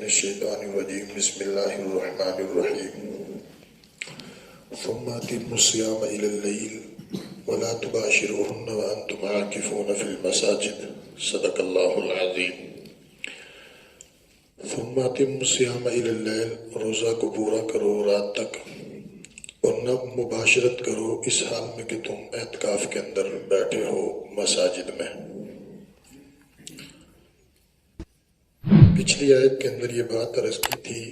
من الشیطان الرجیم بسم اللہ الرحمن الرحیم ثم اتموا الصیام الی اللیل ولا تباشروہن وانتم عاکفون فی المساجد صدق اللہ العظیم۔ ثم اتموا الصیام الی اللیل، روزہ کو پورا کرو رات تک، اور نہ مباشرت کرو اس حال میں کہ تم اعتکاف کے اندر بیٹھے ہو مساجد میں۔ پچھلی آیت کے اندر یہ بات عرض کی تھی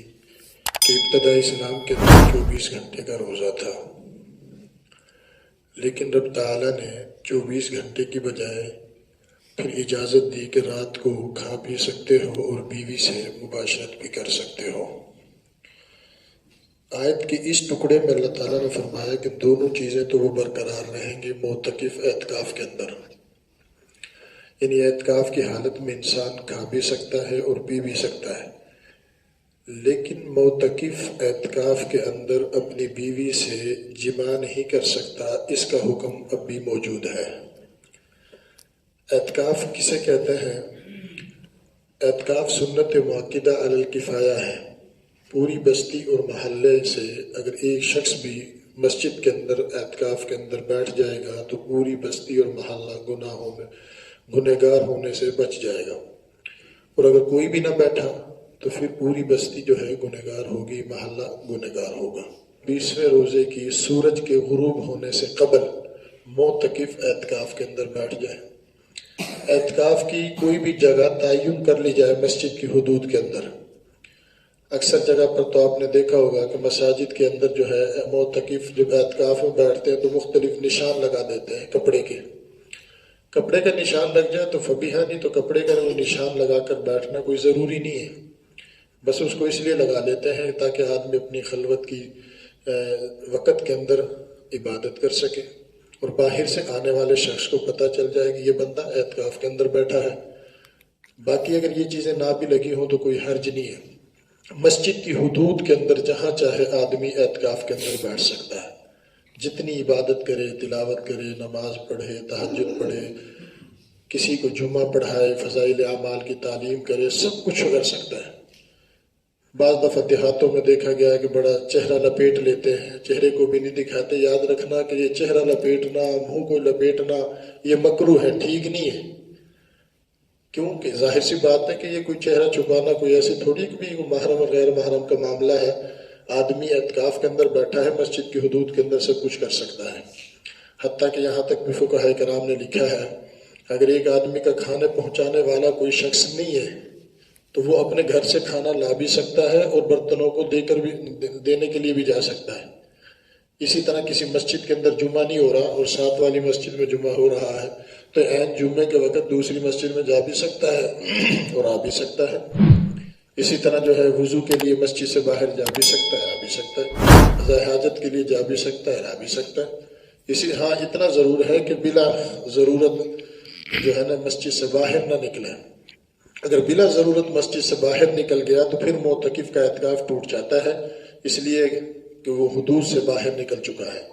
کہ ابتدائی اسلام کے اندر 24 گھنٹے کا روزہ تھا، لیکن رب تعالیٰ نے 24 گھنٹے کی بجائے پھر اجازت دی کہ رات کو کھا پی سکتے ہو اور بیوی سے مباشرت بھی کر سکتے ہو۔ آیت کے اس ٹکڑے میں اللہ تعالیٰ نے فرمایا کہ دونوں چیزیں تو وہ برقرار رہیں گی معتکف اعتکاف کے اندر، یعنی اعتکاف کی حالت میں انسان کھا بھی سکتا ہے اور پی بھی سکتا ہے، لیکن معتکف اعتکاف کے اندر اپنی بیوی سے جماع نہیں کر سکتا، اس کا حکم اب بھی موجود ہے۔ اعتکاف کسے کہتے ہیں؟ اعتکاف سنت مؤکدہ علی الکفایہ ہے۔ پوری بستی اور محلے سے اگر ایک شخص بھی مسجد کے اندر اعتکاف کے اندر بیٹھ جائے گا تو پوری بستی اور محلہ گنہگار ہونے سے بچ جائے گا، اور اگر کوئی بھی نہ بیٹھا تو پھر پوری بستی جو ہے گنہگار ہوگی، محلہ گنہگار ہوگا۔ 20ویں روزے کی سورج کے غروب ہونے سے قبل معتکف اعتکاف کے اندر بیٹھ جائے۔ اعتکاف کی کوئی بھی جگہ تعین کر لی جائے مسجد کی حدود کے اندر۔ اکثر جگہ پر تو آپ نے دیکھا ہوگا کہ مساجد کے اندر جو ہے معتکف جب اعتکاف میں بیٹھتے ہیں تو مختلف نشان لگا دیتے ہیں کپڑے کا نشان لگ جائے تو فبیہا، نہیں تو کپڑے کا وہ نشان لگا کر بیٹھنا کوئی ضروری نہیں ہے، بس اس کو اس لیے لگا لیتے ہیں تاکہ آدمی اپنی خلوت کی وقت کے اندر عبادت کر سکے اور باہر سے آنے والے شخص کو پتہ چل جائے کہ یہ بندہ اعتکاف کے اندر بیٹھا ہے۔ باقی اگر یہ چیزیں نہ بھی لگی ہوں تو کوئی حرج نہیں ہے۔ مسجد کی حدود کے اندر جہاں چاہے آدمی اعتکاف کے اندر بیٹھ سکتا ہے، جتنی عبادت کرے، تلاوت کرے، نماز پڑھے، تہجد پڑھے، کسی کو جمعہ پڑھائے، فضائل اعمال کی تعلیم کرے، سب کچھ کر سکتا ہے۔ بعض دفعہ دیہاتوں میں دیکھا گیا ہے کہ بڑا چہرہ لپیٹ لیتے ہیں، چہرے کو بھی نہیں دکھاتے۔ یاد رکھنا کہ یہ چہرہ لپیٹنا، منہ کو لپیٹنا یہ مکروہ ہے، ٹھیک نہیں ہے، کیونکہ ظاہر سی بات ہے کہ یہ کوئی چہرہ چھپانا کوئی ایسی تھوڑی کہ بھی محرم اور غیر محرم کا معاملہ ہے۔ آدمی اعتکاف کے اندر بیٹھا ہے، مسجد کی حدود کے اندر سب کچھ کر سکتا ہے، حتیٰ کہ یہاں تک بھی فقہاء کرام نے لکھا ہے اگر ایک آدمی کا کھانے پہنچانے والا کوئی شخص نہیں ہے تو وہ اپنے گھر سے کھانا لا بھی سکتا ہے اور برتنوں کو دینے کے لیے بھی جا سکتا ہے۔ اسی طرح کسی مسجد کے اندر جمعہ نہیں ہو رہا اور ساتھ والی مسجد میں جمعہ ہو رہا ہے تو عین جمعے کے وقت دوسری مسجد میں جا بھی سکتا ہے اور آ بھی سکتا ہے۔ اسی طرح جو ہے وضو کے لیے مسجد سے باہر جا بھی سکتا ہے، آ بھی سکتا ہے، قضاء حاجت کے لیے جا بھی سکتا ہے، آ بھی سکتا ہے۔ ہاں اتنا ضرور ہے کہ بلا ضرورت جو ہے نا مسجد سے باہر نہ نکلے۔ اگر بلا ضرورت مسجد سے باہر نکل گیا تو پھر معتکف کا اعتکاف ٹوٹ جاتا ہے، اس لیے کہ وہ حدود سے باہر نکل چکا ہے۔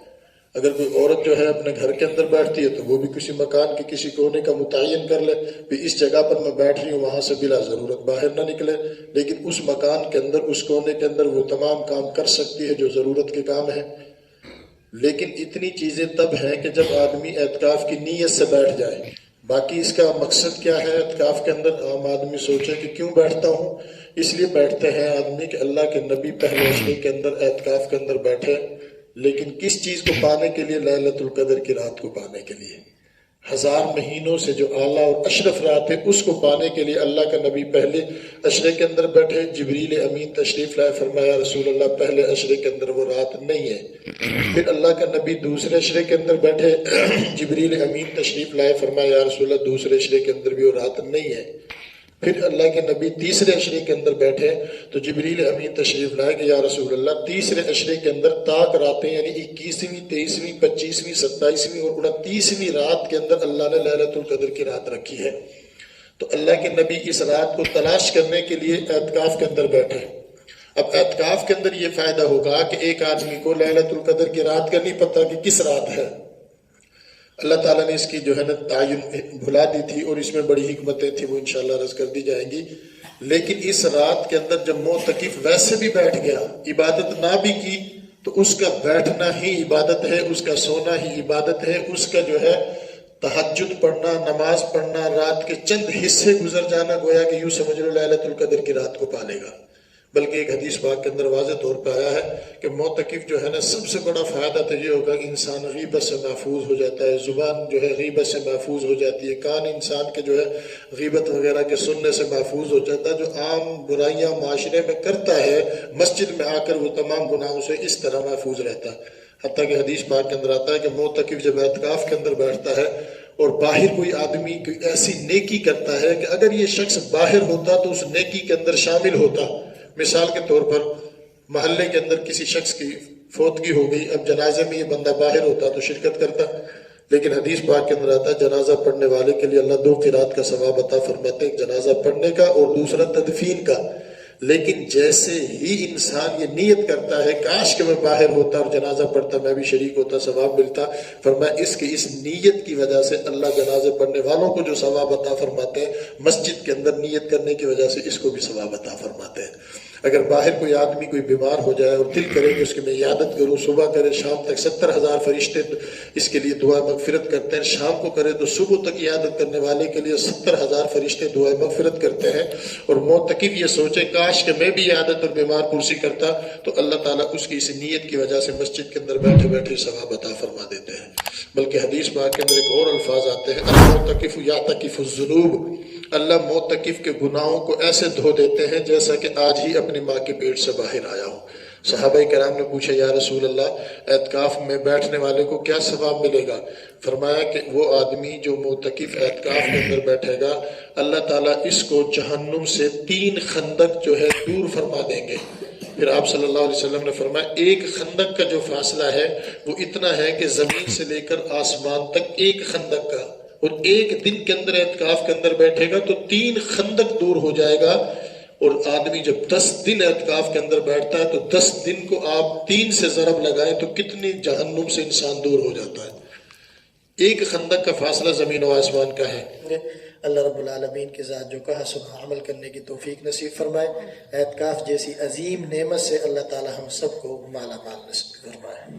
اگر کوئی عورت جو ہے اپنے گھر کے اندر بیٹھتی ہے تو وہ بھی کسی مکان کے کسی کونے کا متعین کر لے کہ اس جگہ پر میں بیٹھ رہی ہوں، وہاں سے بلا ضرورت باہر نہ نکلے، لیکن اس مکان کے اندر اس کونے کے اندر وہ تمام کام کر سکتی ہے جو ضرورت کے کام ہیں۔ لیکن اتنی چیزیں تب ہیں کہ جب آدمی اعتکاف کی نیت سے بیٹھ جائے۔ باقی اس کا مقصد کیا ہے اعتکاف کے اندر؟ عام آدمی سوچے کہ کیوں بیٹھتا ہوں؟ اس لیے بیٹھتے ہیں آدمی کہ اللہ کے نبی پہلے اشرے کے اندر اعتکاف کے اندر بیٹھے، لیکن کس چیز کو پانے کے لیے؟ لیلۃ القدر کی رات کو پانے کے لیے۔ 1000 مہینوں سے جو اعلیٰ اور اشرف رات ہے اس کو پانے کے لیے اللہ کا نبی پہلے اشرے کے اندر بیٹھے۔ جبریل امین تشریف لائے، فرمایا رسول اللہ پہلے اشرے کے اندر وہ رات نہیں ہے۔ پھر اللہ کا نبی دوسرے اشرے کے اندر بیٹھے، جبریل امین تشریف لائے، فرمایا رسول اللہ دوسرے اشرے کے اندر بھی وہ رات نہیں ہے۔ پھر اللہ کے نبی تیسرے اشرے کے اندر بیٹھے تو جبریل امین تشریف لائے کہ یا رسول اللہ تیسرے اشرے کے اندر طاق راتیں، یعنی 21ویں، 23ویں، 25ویں، 27ویں اور 29ویں رات کے اندر اللہ نے لیلۃ القدر کی رات رکھی ہے۔ تو اللہ کے نبی اس رات کو تلاش کرنے کے لیے اعتکاف کے اندر بیٹھے۔ اب اعتکاف کے اندر یہ فائدہ ہوگا کہ ایک آدمی کو لیلۃ القدر کی رات کا نہیں پتہ کہ کس رات ہے، اللہ تعالیٰ نے اس کی جو ہے نا تعین بھلا دی تھی، اور اس میں بڑی حکمتیں تھیں، وہ انشاءاللہ عرض کر دی جائیں گی۔ لیکن اس رات کے اندر جب معتکف ویسے بھی بیٹھ گیا، عبادت نہ بھی کی، تو اس کا بیٹھنا ہی عبادت ہے، اس کا سونا ہی عبادت ہے، اس کا جو ہے تہجد پڑھنا، نماز پڑھنا، رات کے چند حصے گزر جانا، گویا کہ یوں سمجھ لو لیلۃ القدر کی رات کو پالے گا۔ بلکہ ایک حدیث پاک کے اندر واضح طور پہ آیا ہے کہ معتکف جو ہے نا، سب سے بڑا فائدہ تو یہ ہوگا کہ انسان غیبت سے محفوظ ہو جاتا ہے، زبان جو ہے غیبت سے محفوظ ہو جاتی ہے، کان انسان کے جو ہے غیبت وغیرہ کے سننے سے محفوظ ہو جاتا ہے، جو عام برائیاں معاشرے میں کرتا ہے مسجد میں آ کر وہ تمام گناہوں سے اس طرح محفوظ رہتا ہے۔ حتیٰ کہ حدیث پاک کے اندر آتا ہے کہ معتکف جب اعتکاف کے اندر بیٹھتا ہے اور باہر کوئی آدمی کوئی ایسی نیکی کرتا ہے کہ اگر یہ شخص باہر ہوتا تو اس نیکی کے اندر شامل ہوتا، مثال کے طور پر محلے کے اندر کسی شخص کی فوتگی ہو گئی، اب جنازے میں یہ بندہ باہر ہوتا تو شرکت کرتا، لیکن حدیث پاک کے اندر آتا ہے جنازہ پڑھنے والے کے لیے اللہ 2 قرات کا ثواب عطا فرماتے ہیں، ایک جنازہ پڑھنے کا اور دوسرا تدفین کا۔ لیکن جیسے ہی انسان یہ نیت کرتا ہے کاش کہ میں باہر ہوتا اور جنازہ پڑھتا، میں بھی شریک ہوتا، ثواب ملتا، فرمایا اس کی اس نیت کی وجہ سے اللہ جنازے پڑھنے والوں کو جو ثواب عطا فرماتے ہیں، مسجد کے اندر نیت کرنے کی وجہ سے اس کو بھی ثواب عطا فرماتے ہیں۔ اگر باہر کوئی آدمی کوئی بیمار ہو جائے اور دل کرے کہ اس کی میں عیادت کروں، صبح کرے شام تک 70,000 فرشتے اس کے لیے دعا مغفرت کرتے ہیں، شام کو کرے تو صبح تک عیادت کرنے والے کے لیے 70,000 فرشتے دعا مغفرت کرتے ہیں، اور معتکف یہ سوچے کاش کہ میں بھی عیادت اور بیمار پرسی کرتا، تو اللہ تعالیٰ اس کی اس نیت کی وجہ سے مسجد کے اندر بیٹھے بیٹھے ثواب عطا فرما دیتے ہیں۔ بلکہ حدیث پاک کے اندر ایک اور الفاظ آتے ہیں، المعتکف یعتکف الذنوب، اللہ معتکف کے گناہوں کو ایسے دھو دیتے ہیں جیسا کہ آج ہی اپنی ماں کے پیٹ سے باہر آیا ہوں۔ صحابہ کرام نے پوچھا یا رسول اللہ اعتکاف میں بیٹھنے والے کو کیا ثواب ملے گا؟ فرمایا کہ وہ آدمی جو معتکف اعتکاف کے اندر بیٹھے گا، اللہ تعالیٰ اس کو جہنم سے 3 خندق جو ہے دور فرما دیں گے۔ پھر آپ صلی اللہ علیہ وسلم نے فرمایا ایک خندق کا جو فاصلہ ہے وہ اتنا ہے کہ زمین سے لے کر آسمان تک ایک خندق کا، اور ایک دن کے اندر اعتکاف کے اندر بیٹھے گا تو 3 خندق دور ہو جائے گا۔ اور آدمی جب 10 دن اعتکاف کے اندر بیٹھتا ہے تو 10 دن کو آپ 3 سے ضرب لگائیں تو کتنی جہنم سے انسان دور ہو جاتا ہے۔ ایک خندق کا فاصلہ زمین و آسمان کا ہے۔ اللہ رب العالمین کی ذات جو کہا سنا عمل کرنے کی توفیق نصیب فرمائے، اعتکاف جیسی عظیم نعمت سے اللہ تعالی ہم سب کو مالا مال نصیب فرمائے۔